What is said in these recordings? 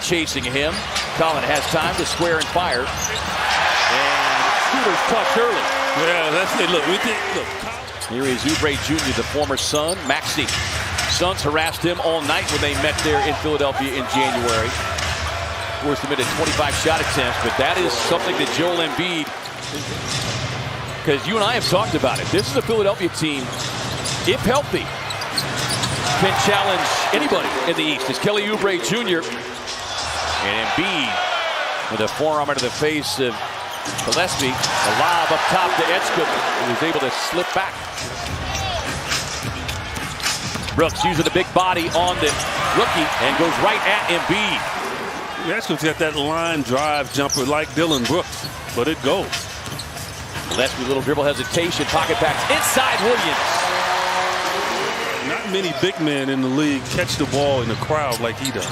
chasing him. Collin has time to square and fire. And Scooter's touch early. Yeah, that's it. Look. Here is Oubre Jr., the former Sun. Maxey. Suns harassed him all night when they met there in Philadelphia in January. Forced him into 25 shot attempts, but that is something that Joel Embiid, because you and I have talked about it. This is a Philadelphia team, if healthy, can challenge anybody in the East. It's Kelly Oubre Jr. and Embiid with a forearm into the face of Gillespie. A lob up top to Edgecombe, who was able to slip back. Brooks using the big body on the rookie and goes right at Embiid. Edgecombe's got that line drive jumper like Dylan Brooks, but it goes. Gillespie, little dribble hesitation, pocket backs inside Williams. Not many big men in the league catch the ball in the crowd like he does.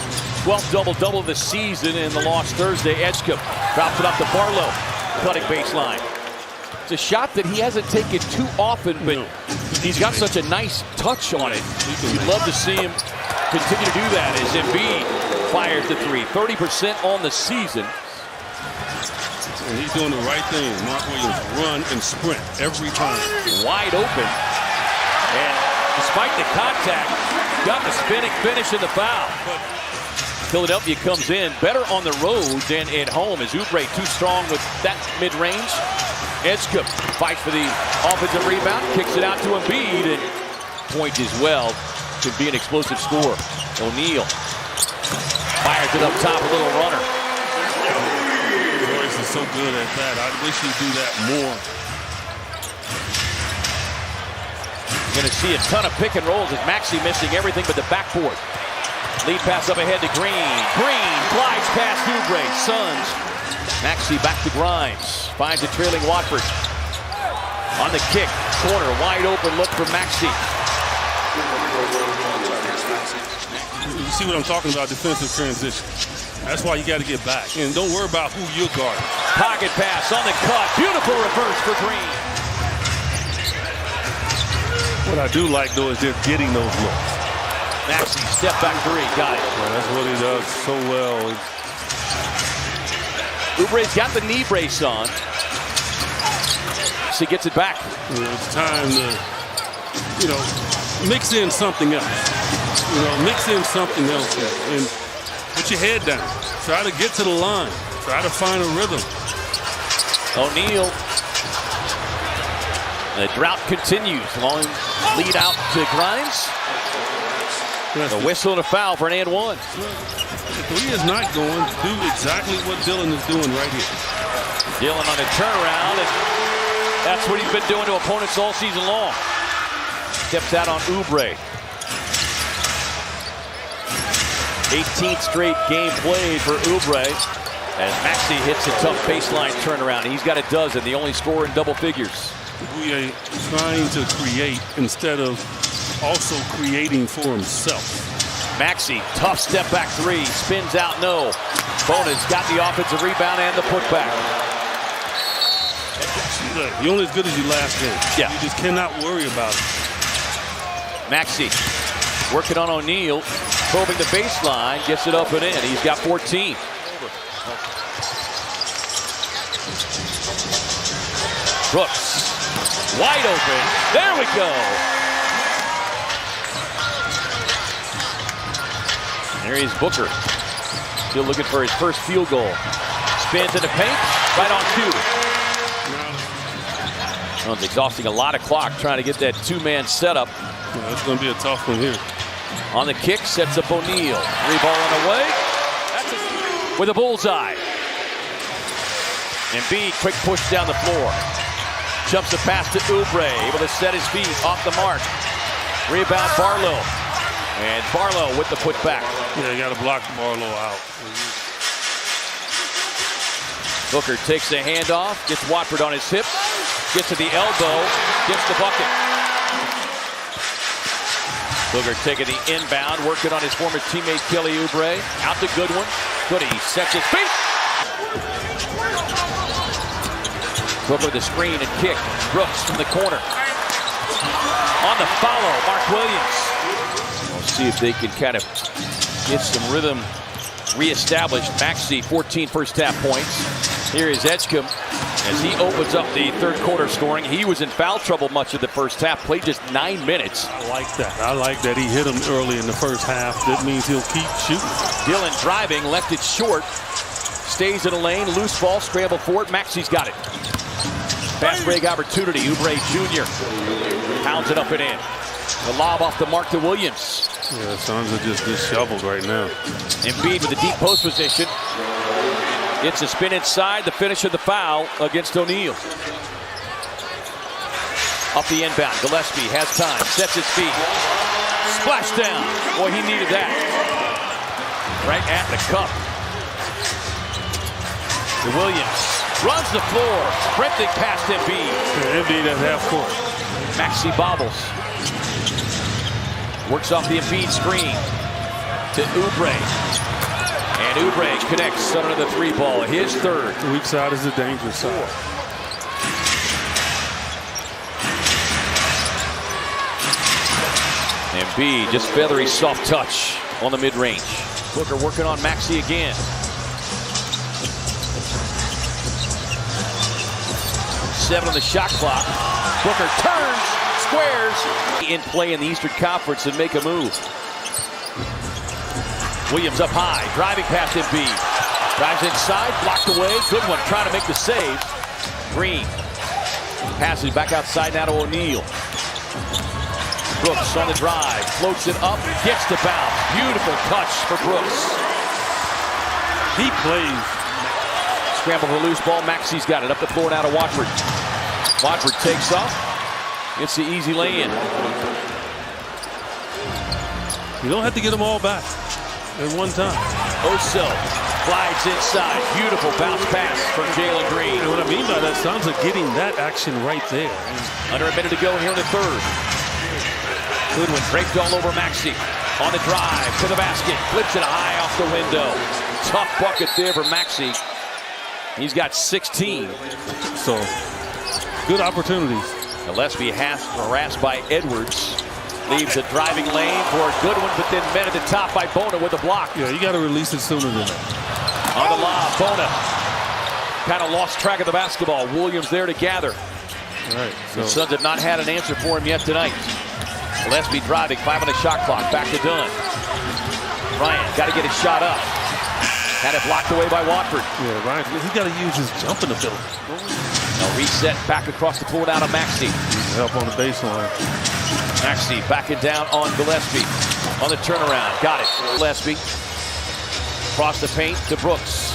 12th double-double of the season in the loss Thursday. Edgecombe drops it up to Barlow, cutting baseline. It's a shot that he hasn't taken too often, but he's got such a nice touch on it. You'd love to see him continue to do that as Embiid fires the three. 30% on the season. And he's doing the right thing. Mark Williams run and sprint every time. Wide open. And despite the contact, got the spinning finish in the foul. Philadelphia comes in better on the road than at home as Oubre too strong with that mid-range. Edgecombe fights for the offensive rebound, kicks it out to Embiid, and point as well. Could be an explosive score. O'Neal fires it up top, a little runner. Royce is so good at that. I wish he'd do that more. Going to see a ton of pick and rolls as Maxey missing everything but the backboard. Lead pass up ahead to Green. Green glides past Oubre. Suns. Maxey back to Grimes. Finds a trailing Watford. On the kick. Corner. Wide open look for Maxey. You see what I'm talking about? Defensive transition. That's why you got to get back. And don't worry about who you're guarding. Pocket pass on the cut. Beautiful reverse for Green. What I do like, though, is they're getting those looks. Maxey, step back three. Got it. Yeah, that's what he does so well. Oubre's got the knee brace on. He gets it back. It's time to, mix in something else. Mix in something else and put your head down. Try to get to the line. Try to find a rhythm. O'Neal. The drought continues. Long lead out to Grimes. A whistle and a foul for an and one. The three is not going. Do exactly what Dylan is doing right here. Dylan on a turnaround, and that's what he's been doing to opponents all season long. Steps out on Oubre. 18th straight game played for Oubre as Maxey hits a tough baseline turnaround. He's got a dozen, the only scorer in double figures. We are trying to create instead of also creating for himself. Maxey, tough step back three, spins out, no. Bona's got the offensive rebound and the putback. Look, you're only as good as your last game. Yeah. You just cannot worry about it. Maxey working on O'Neal, probing the baseline, gets it up and in. He's got 14. Brooks, wide open. There we go. There is Booker, still looking for his first field goal. Spins in the paint, right on cue. Well, it's exhausting a lot of clock trying to get that two-man setup. Yeah, it's going to be a tough one here. On the kick, sets up O'Neal. Three ball on the way. With a bullseye. Embiid, quick push down the floor. Jumps the pass to Oubre, able to set his feet off the mark. Rebound Barlow. And Barlow with the putback. Yeah, you got to block Barlow out. Booker takes the handoff, gets Watford on his hip, gets to the elbow, gets the bucket. Booker taking the inbound, working on his former teammate Kelly Oubre. Out to Goodwin. Goody sets his feet. Booker the screen and kick. Brooks from the corner. On the follow, Mark Williams. We'll see if they can kind of get some rhythm reestablished. Maxey, 14 first half points. Here is Edgecombe as he opens up the third quarter scoring. He was in foul trouble much of the first half, played just 9 minutes. I like that. I like that he hit him early in the first half. That means he'll keep shooting. Dillon driving, left it short. Stays in the lane, loose ball, scramble for it. Maxey's got it. Fast break opportunity. Oubre Jr. pounds it up and in. The lob off the mark to Williams. Yeah, the Suns are just disheveled right now. Embiid with the deep post position. It's a spin inside, the finish of the foul against O'Neal. Up the inbound, Gillespie has time, sets his feet. Splash down. Boy, he needed that. Right at the cup. To Williams. Runs the floor. Sprinting past Embiid. Yeah, Embiid at half court. Maxey bobbles. Works off the Embiid screen. To Oubre. And Oubre connects under the three ball. His third. The weak side is the dangerous side. Embiid, just feathery, soft touch on the mid-range. Booker working on Maxey again. 7 on the shot clock. Booker turns, squares. In play in the Eastern Conference and make a move. Williams up high, driving past Embiid. Drives inside, blocked away. Good one, trying to make the save. Green passes back outside now to O'Neal. Brooks on the drive, floats it up, gets the bounce. Beautiful touch for Brooks. He plays. Scramble for the loose ball. Maxey's got it up the floor now to Watford. Watford takes off. It's the easy lay-in. You don't have to get them all back at one time. Oso glides inside. Beautiful bounce pass from Jalen Green. And what I mean by that, Suns are getting that action right there. Under a minute to go here in the third. Goodwin draped all over Maxey. On the drive to the basket. Flips it high off the window. Tough bucket there for Maxey. He's got 16. So, good opportunities. Gillespie harassed by Edwards. Leaves the driving lane for Goodwin, but then met at the top by Bona with a block. Yeah, you got to release it sooner than that. On the lob, Bona kind of lost track of the basketball. Williams there to gather. All right. So. The Suns have not had an answer for him yet tonight. Gillespie driving, 5 on the shot clock. Back to Dunn. Bryant got to get his shot up. Had it blocked away by Watford. Yeah, Ryan, he's got to use his jumping ability. Now reset back across the floor down to Maxey. Help on the baseline. Maxey backing down on Gillespie. On the turnaround. Got it. Gillespie. Across the paint to Brooks.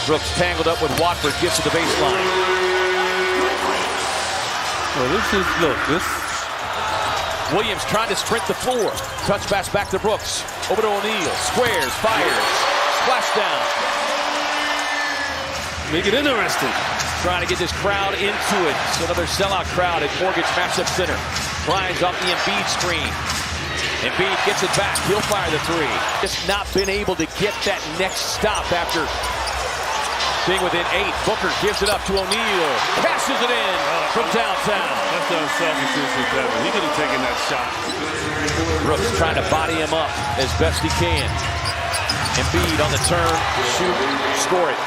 Brooks tangled up with Watford. Gets to the baseline. Well, this. Williams trying to sprint the floor. Touch pass back to Brooks. Over to O'Neal. Squares. Fires. Splash down. Make it interesting. Trying to get this crowd into it. It's another sellout crowd at Mortgage Matchup Center. Bryant's off the Embiid screen. Embiid gets it back. He'll fire the three. Just not been able to get that next stop after being within 8. Booker gives it up to O'Neal. Passes it in from downtown. That's the unselfishness of Devin. He could have taken that shot. Brooks trying to body him up as best he can. Embiid on the turn. Shoot. Score it.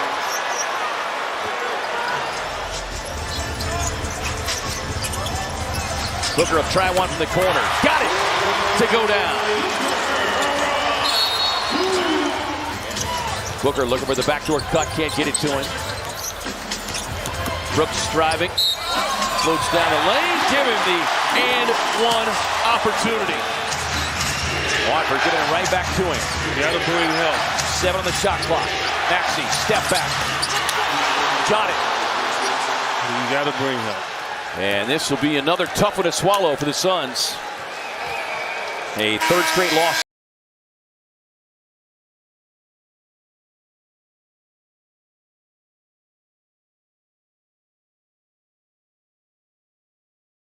Booker will try one from the corner. Got it to go down. Booker looking for the backdoor cut. Can't get it to him. Brooks driving. Floats down the lane. Give him the and one opportunity. Watford giving it right back to him. You got to bring help. 7 on the shot clock. Maxey, step back. Got it. You got to bring help. And this will be another tough one to swallow for the Suns. A third straight loss